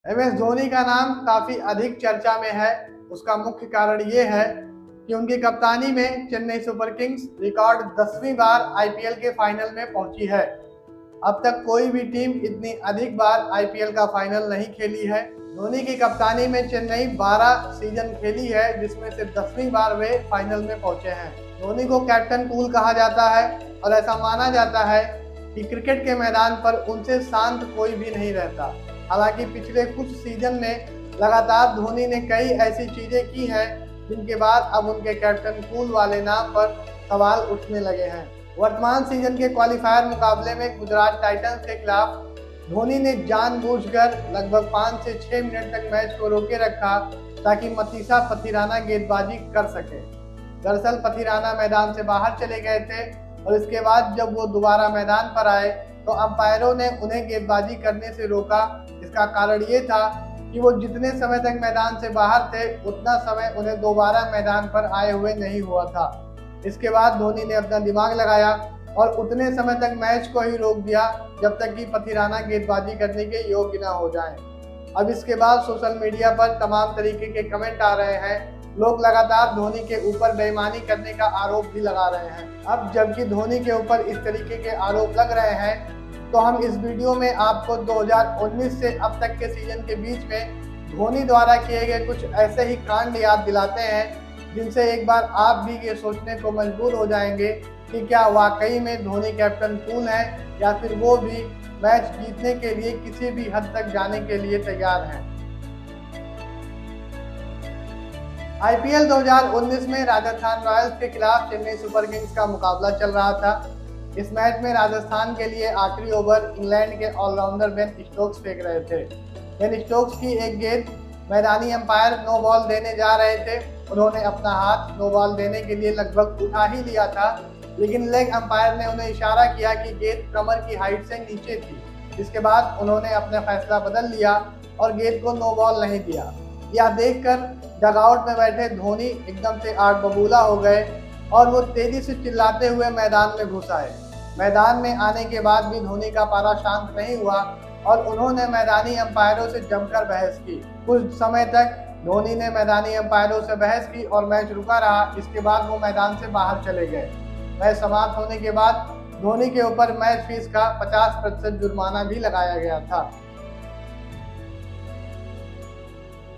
MS Dhoni का नाम काफी अधिक चर्चा में है। उसका मुख्य कारण ये है कि उनकी कप्तानी में चेन्नई सुपर किंग्स रिकॉर्ड 10वीं बार आईपीएल के फाइनल में पहुंची है। अब तक कोई भी टीम इतनी अधिक बार आईपीएल का फाइनल नहीं खेली है। धोनी की कप्तानी में चेन्नई 12 सीजन खेली है, जिसमें से 10वीं बार वे फाइनल में पहुंचे हैं। धोनी को कैप्टन कूल कहा जाता है और ऐसा माना जाता है कि क्रिकेट के मैदान पर उनसे शांत कोई भी नहीं रहता। हालांकि पिछले कुछ सीजन में लगातार धोनी ने कई ऐसी चीजें की हैं जिनके बाद अब उनके कैप्टन कूल वाले नाम पर सवाल उठने लगे हैं। वर्तमान सीजन के क्वालिफायर मुकाबले में गुजरात टाइटंस के खिलाफ धोनी ने जानबूझकर लगभग 5 से 6 मिनट तक मैच को रोके रखा ताकि मतीसा पथिराना गेंदबाजी कर सके। दरअसल पथिराना मैदान से बाहर चले गए थे और इसके बाद जब वो दोबारा मैदान पर आए तो अंपायरों ने उन्हें गेंदबाजी करने से रोका। इसका कारण ये था कि वो जितने समय तक मैदान से बाहर थे उतना समय उन्हें दोबारा मैदान पर आए हुए नहीं हुआ था। इसके बाद धोनी ने अपना दिमाग लगाया और उतने समय तक मैच को ही रोक दिया जब तक कि पथिराना गेंदबाजी करने के योग्य न हो जाएं। अब इसके बाद सोशल मीडिया पर तमाम तरीके के कमेंट आ रहे हैं। लोग लगातार धोनी के ऊपर बेईमानी करने का आरोप भी लगा रहे हैं। अब जबकि धोनी के ऊपर इस तरीके के आरोप लग रहे हैं तो हम इस वीडियो में आपको 2019 से अब तक के सीजन के बीच में धोनी द्वारा किए गए कुछ ऐसे ही कांड याद दिलाते हैं जिनसे एक बार आप भी ये सोचने को मजबूर हो जाएंगे कि क्या वाकई में धोनी कैप्टन कूल है या फिर वो भी मैच जीतने के लिए किसी भी हद तक जाने के लिए तैयार हैं। आईपीएल 2019 में राजस्थान रॉयल्स के खिलाफ चेन्नई सुपर किंग्स का मुकाबला चल रहा था। इस मैच में राजस्थान के लिए आखिरी ओवर इंग्लैंड के ऑलराउंडर बेन स्टोक्स फेंक रहे थे। बेन स्टोक्स की एक गेंद मैदानी अंपायर नो बॉल देने जा रहे थे। उन्होंने अपना हाथ नो बॉल देने के लिए लगभग उठा ही लिया था, लेकिन लेग अंपायर ने उन्हें इशारा किया कि गेंद कमर की हाइट से नीचे थी। इसके बाद उन्होंने अपना फैसला बदल लिया और गेंद को नो बॉल नहीं दिया। यह देखकर डगआउट में बैठे धोनी एकदम से आग बबूला हो गए और वो तेजी से चिल्लाते हुए मैदान में घुस आए। मैदान में आने के बाद भी धोनी का पारा शांत नहीं हुआ और उन्होंने मैदानी अंपायरों से जमकर बहस की। कुछ समय तक धोनी ने मैदानी अंपायरों से बहस की और मैच रुका रहा। इसके बाद वो मैदान से बाहर चले गए। मैच समाप्त होने के बाद धोनी के ऊपर मैच फीस का 50% जुर्माना भी लगाया गया था।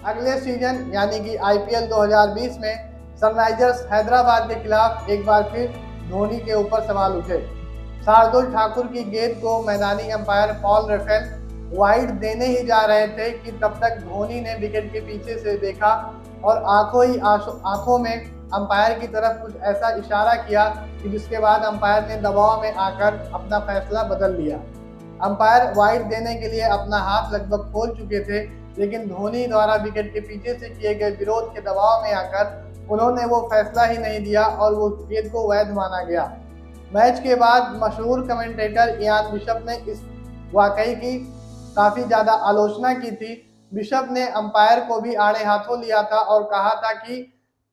अगले सीजन यानी कि आईपीएल 2020 में सनराइजर्स हैदराबाद के खिलाफ एक बार फिर धोनी के ऊपर सवाल उठे। शार्दुल ठाकुर की गेंद को मैदानी अंपायर पॉल रेफेल वाइड देने ही जा रहे थे कि तब तक धोनी ने विकेट के पीछे से देखा और आंखों में अंपायर की तरफ कुछ ऐसा इशारा किया कि जिसके बाद अंपायर ने दबाव में आकर अपना फैसला बदल लिया। अंपायर वाइड देने के लिए अपना हाथ लगभग खोल चुके थे, लेकिन धोनी द्वारा विकेट के पीछे से किए गए विरोध के दबाव में आकर उन्होंने वो फैसला ही नहीं दिया और वो गेंद को वैध माना गया। मैच के बाद मशहूर कमेंटेटर इयान बिशप ने इस वाकई की काफ़ी ज़्यादा आलोचना की थी। बिशप ने अंपायर को भी आड़े हाथों लिया था और कहा था कि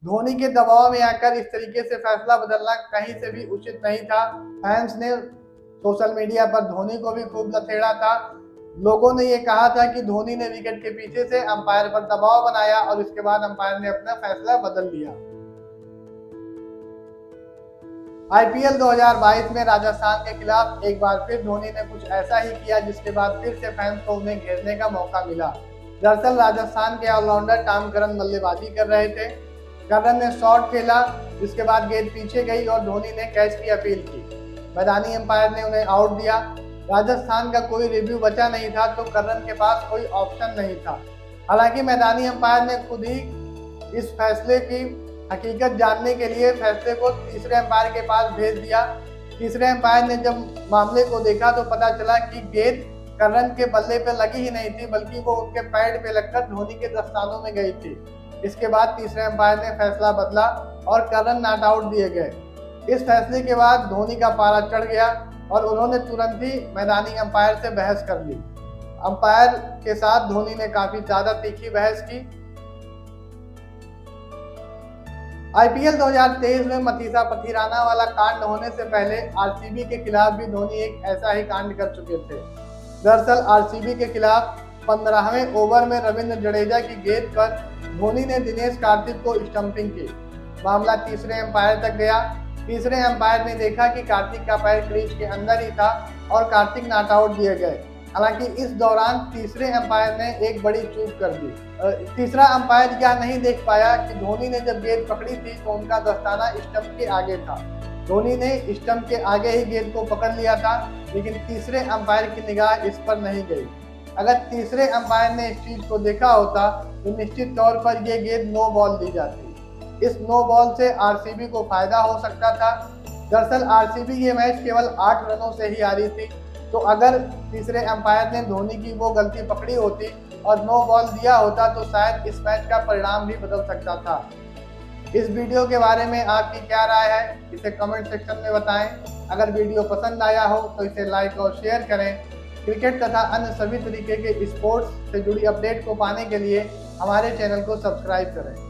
धोनी के दबाव में आकर इस तरीके से फैसला बदलना कहीं से भी उचित नहीं था। फैंस ने सोशल मीडिया पर धोनी को भी खूब लथेड़ा था। लोगों ने ये कहा था कि धोनी ने विकेट के पीछे से अंपायर पर दबाव बनाया और इसके बाद अंपायर ने अपना फैसला बदल लिया। आईपीएल 2022 में राजस्थान के खिलाफ एक बार फिर धोनी ने कुछ ऐसा ही किया जिसके बाद फिर से फैंस को उन्हें घेरने का मौका मिला। दरअसल राजस्थान के ऑलराउंडर टॉम करन बल्लेबाजी कर रहे थे। करन ने शॉट खेला, जिसके बाद गेंद पीछे गई और धोनी ने कैच की अपील की। मैदानी अंपायर ने उन्हें आउट दिया। राजस्थान का कोई रिव्यू बचा नहीं था तो करन के पास कोई ऑप्शन नहीं था। हालांकि मैदानी अंपायर ने खुद ही इस फैसले की हकीकत जानने के लिए फैसले को तीसरे अंपायर के पास भेज दिया। तीसरे अंपायर ने जब मामले को देखा तो पता चला कि गेंद करन के बल्ले पे लगी ही नहीं थी, बल्कि वो उनके पैड पे लगकर धोनी के दस्तानों में गई थी। इसके बाद तीसरे अंपायर ने फैसला बदला और करन नॉट आउट दिए गए। इस फैसले के बाद धोनी का पारा चढ़ गया और उन्होंने तुरंत ही मैदानी अंपायर से बहस कर ली। अंपायर के साथ धोनी ने काफी ज्यादा तीखी बहस की। आईपीएल 2023 में मतीसा पथिराना वाला कांड होने से पहले आरसीबी के खिलाफ भी धोनी एक ऐसा ही कांड कर चुके थे। दरअसल आरसीबी के खिलाफ 15वें ओवर में रविंद्र जडेजा की गेंद पर धोनी ने दिनेश कार्तिक को स्टंपिंग की। मामला तीसरे एम्पायर तक गया। तीसरे एम्पायर ने देखा कि कार्तिक का पैर क्रीज के अंदर ही था और कार्तिक नॉट आउट दिए गए। हालांकि इस दौरान तीसरे एम्पायर ने एक बड़ी चूक कर दी। तीसरा एम्पायर यह नहीं देख पाया कि धोनी ने जब गेंद पकड़ी थी तो उनका दस्ताना स्टंप के आगे था। धोनी ने स्टंप के आगे ही गेंद को पकड़ लिया था, लेकिन तीसरे एम्पायर की निगाह इस पर नहीं गई। अगर तीसरे एम्पायर ने इस चीज को देखा होता तो निश्चित तौर पर यह गेंद नो बॉल दी जाती। इस नो बॉल से आरसीबी को फायदा हो सकता था। दरअसल आरसीबी ये मैच केवल 8 रनों से ही हारी थी, तो अगर तीसरे एम्पायर ने धोनी की वो गलती पकड़ी होती और नो बॉल दिया होता तो शायद इस मैच का परिणाम भी बदल सकता था। इस वीडियो के बारे में आपकी क्या राय है, इसे कमेंट सेक्शन में बताएं। अगर वीडियो पसंद आया हो तो इसे लाइक और शेयर करें। क्रिकेट तथा अन्य सभी तरीके के स्पोर्ट्स से जुड़ी अपडेट को पाने के लिए हमारे चैनल को सब्सक्राइब करें।